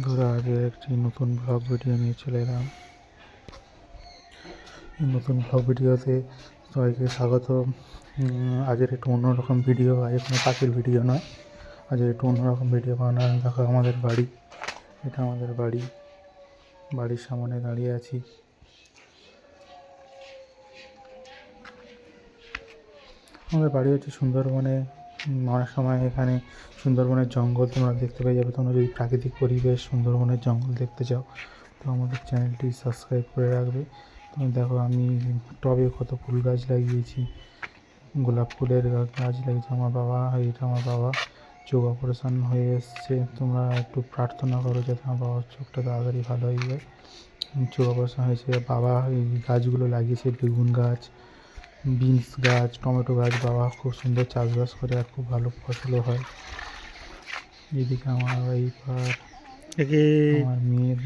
ধরো আজকে একটি নতুন ব্লগ ভিডিও নিয়ে চলে এলাম। নতুন ব্লগ ভিডিওতে সবাইকে স্বাগত। আজের একটু অন্যরকম ভিডিও, আজ কোনো পাখির ভিডিও নয়, আজের একটু অন্যরকম ভিডিও বানানো। দেখো আমাদের বাড়ি, এটা আমাদের বাড়ি, বাড়ির সামনে দাঁড়িয়ে আছি। আমাদের বাড়ি হচ্ছে সুন্দরবনে। অনেক সময় এখানে সুন্দরবনের জঙ্গল তোমরা দেখতে পেয়ে যাবে। তোমরা যদি প্রাকৃতিক পরিবেশ সুন্দরবনের জঙ্গল দেখতে চাও তো আমাদের চ্যানেলটি সাবস্ক্রাইব করে রাখবে। তুমি দেখো আমি টবে কত ফুল গাছ লাগিয়েছি, গোলাপ ফুলের গাছ লাগিয়েছি। এটা আমার বাবা চোখ অপারেশন হয়ে এসছে। তোমরা একটু প্রার্থনা করো যাতে আমার বাবার চোখটা তাড়াতাড়ি ভালো হয়ে যায়। চোখ অপারেশন হয়েছে। বাবা এই গাছগুলো লাগিয়েছে, বেগুন গাছ, বিনস গাছ, টমেটো গাছ। বাবা খুব সুন্দর চাষবাস করে আর খুব ভালো ফসলও হয়। এদিকে আমার আমার মেয়ের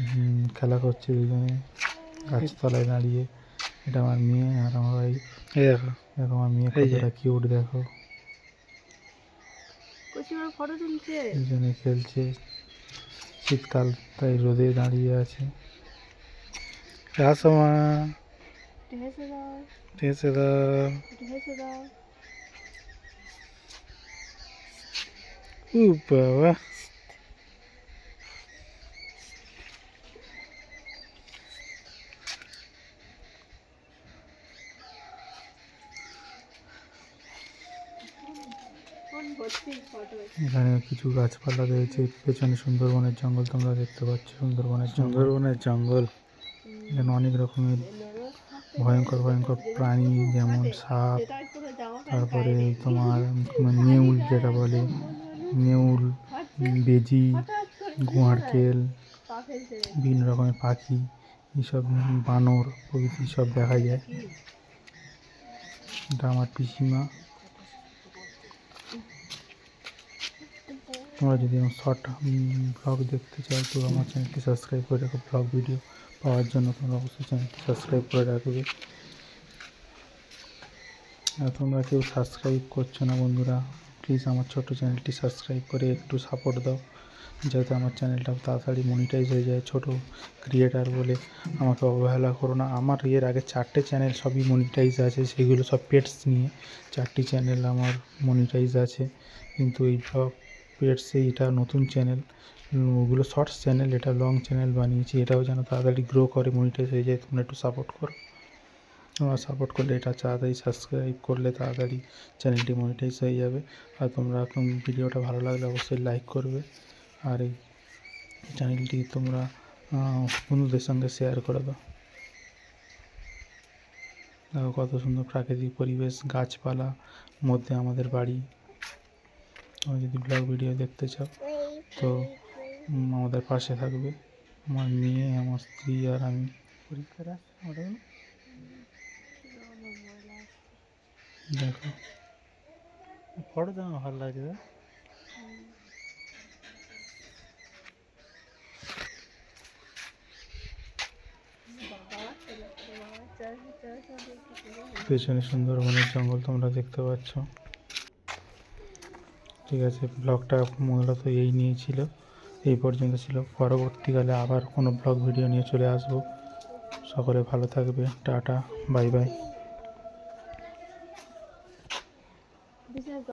খেলা করছে দুজনে গাছতলায় দাঁড়িয়ে। এটা আমার মেয়ে আর আমার ভাই। দেখো দেখো আমার মেয়ে কতটা কিউট, দেখো দুজনে খেলছে। শীতকাল তাই রোদে দাঁড়িয়ে আছে। মা ঠেসে দাও। বাবা এখানে কিছু গাছপালা রয়েছে। পেছনে সুন্দরবনের জঙ্গল তোমরা দেখতে পাচ্ছ। সুন্দরবনের জঙ্গল এখানে অনেক রকমের ভয়ঙ্কর ভয়ঙ্কর প্রাণী, যেমন সাপ, তারপরে তোমার নেউল, যেটা বলে নেউল, বেজি, গোয়ারকেল, বিভিন্ন রকমের পাখি, এইসব বানর প্রভৃতি সব দেখা যায়। এটা আমার পিসিমা। তোমরা যদি আমার শর্ট ব্লগ দেখতে চাও তো আমার চ্যানেলটি সাবস্ক্রাইব করে রাখো। ব্লগ ভিডিও পাওয়ার জন্য তোমরা অবশ্যই চ্যানেলটি সাবস্ক্রাইব করে রাখবে। আর তোমরা কেউ সাবস্ক্রাইব করছো না বন্ধুরা, প্লিজ আমার ছোটো চ্যানেলটি সাবস্ক্রাইব করে একটু সাপোর্ট দাও, যাতে আমার চ্যানেলটা তাড়াতাড়ি মনিটাইজ হয়ে যায়। ছোটো ক্রিয়েটার বলে আমাকে অবহেলা করো না। আমার এর আগে 4টে চ্যানেল সবই মনিটাইজ আছে, সেগুলো সব পেটস নিয়ে 4টি চ্যানেল আমার মনিটাইজ আছে। কিন্তু এই ব্লগ পেটসে এটা নতুন চ্যানেল, ওগুলো শর্টস চ্যানেল, এটা লং চ্যানেল বানিয়েছি। এটাও যেন তাড়াতাড়ি গ্রো করে মনিটাইজ হয়ে যায়। তোমরা একটু সাপোর্ট করো। তোমরা সাপোর্ট করলে, এটা তাড়াতাড়ি সাবস্ক্রাইব করলে তাড়াতাড়ি চ্যানেলটি মনিটাইজ হয়ে যাবে। আর তোমরা এখন ভিডিওটা ভালো লাগলে অবশ্যই লাইক করবে, আর এই চ্যানেলটি তোমরা বন্ধুদের সঙ্গে শেয়ার করে দাও। দেখো কত সুন্দর প্রাকৃতিক পরিবেশ, গাছপালা মধ্যে আমাদের বাড়ি। তোমরা যদি ব্লগ ভিডিও দেখতে চাও তো আমাদের পাশে থাকবে। আমার মেয়ে, আমার স্ত্রী আর আমি। পরীক্ষার দেখো ফটো তো আমার ভালো লাগছে। পেছনে সুন্দরবনের জঙ্গল তোমরা দেখতে পাচ্ছ। ঠিক আছে, ব্লগটা মূলত এই নিয়েই ছিল, এই পর্যন্ত ছিল। পরবর্তীকালে আবার কোনো ব্লগ ভিডিও নিয়ে চলে আসবো। সকলে ভালো থাকবে। Tata, bye bye.